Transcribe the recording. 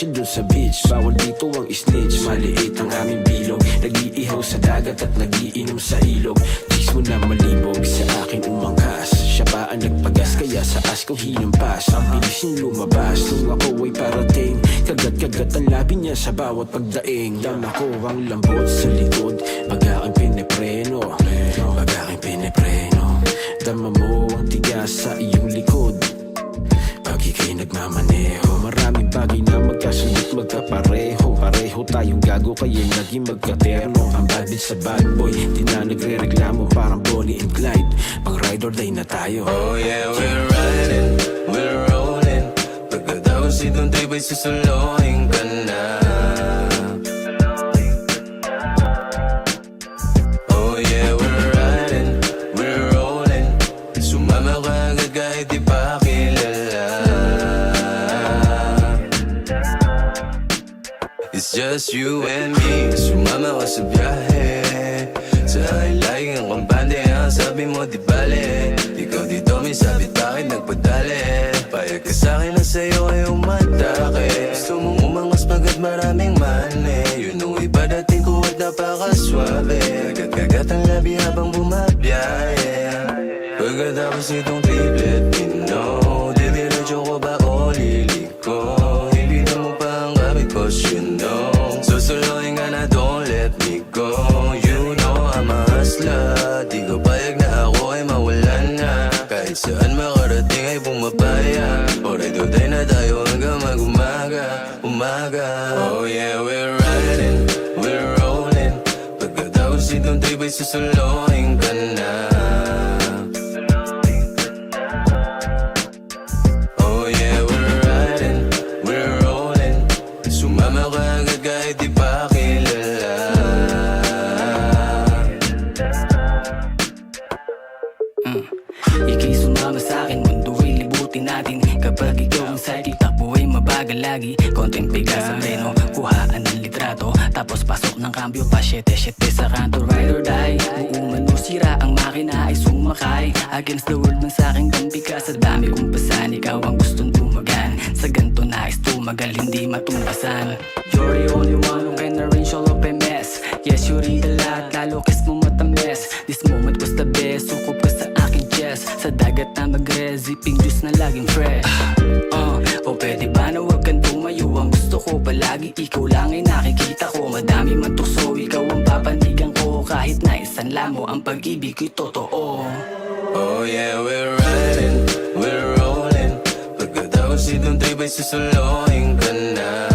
chill dun sa beach. Bawal dito ang snitch, maliit ang aming bilog. Nag-iihaw sa dagat at nag-iinom sa ilog. Chicks mo na malibog, sa akin umangkas. Siya pa ang nagpagas, kaya sa as ko hinampas. Ang bilis niyang lumabas, nung ako ay parating. Kagat-kagat ang labi niya sa bawat pagdaing. Dama ko ang lambot sa likod, pag aking pinipreno. Pag aking pinipreno, dama mo ang tigas sa iyong likod. Pag ika'y nagmamaneho, maraming bagay na magkasunod, magkapareho. Pareho tayong gago, kaya naging magkaterno. Ang bad bitch sa bad boy, di na nagre-reklamo, parang Bonnie and Clyde. Pag ride or die na tayo. Oh yeah, we're riding, we're rolling. Pagkatapos itong trip ay susuluhin ka na. Oh yeah, we're riding, we're rolling. Sumama ka agad kahit di pa kilala. It's just you and me. Sumama ka sa biyahe, sa highlight ng kampante. Ang sabi mo di bale, ikaw dito may sabit, bakit nagpadali? Payag ka sa'kin na sa'yo ay umatake. Gusto mong umangas pagkat maraming mani. Yun ang iba dating ko at napakaswabe. Kagat-kagat ang labi habang bumabiyahe. Pagkatapos itong trip, let me know. Didiretso ko ba o liliko? Ibitan mo pa ang gabi cause you know. Susuluhin ka na, don't let me go. You know I'm a hustler. Di ko payag na ako ay mawalan na. Kahit saan makarating ay pumapaya. Alright, today na tayo hanggang mag-umaga. Umaga. Oh yeah, we're riding, we're rolling. Pagkatapos itong trip ay susuluhin ka na. Oh yeah, we're riding, we're rolling. Sumama ka agad kahit di pa kilala. Ika'y sumama sa'kin, mundo ay libutin natin. Kapag ikaw ang side, takbo ay mabagal lagi. Konting biga sa preno, kuhaan ng litrato. Tapos pasok ng cambio pa, 7-7 sa kanto. Ride or die, uuman o sira, ang makina ay sumakay. Against the world man sa'king dampi ka. Sa dami kong pasan, ikaw ang gustong tumagan. Sa ganto nais tumagal, hindi matumbasan. You're the only one who can arrange all of my mess. Yes, you read a lot, lalo kiss mo matamis. This moment was the best, sukob ka sa aking chest. Sa dagat na mag-res, zipping juice na laging fresh. O pwede ba na wag kang tumayo? Ang gusto ko palagi, ikaw lang ay nakikita ko. Madami man tukso, ikaw ang papanigan ko. Kahit na isanla mo, ang pag-ibig ko'y totoo. Oh yeah, we're riding, we're rolling. Pagkatapos itong trip ay susuluhin ka na.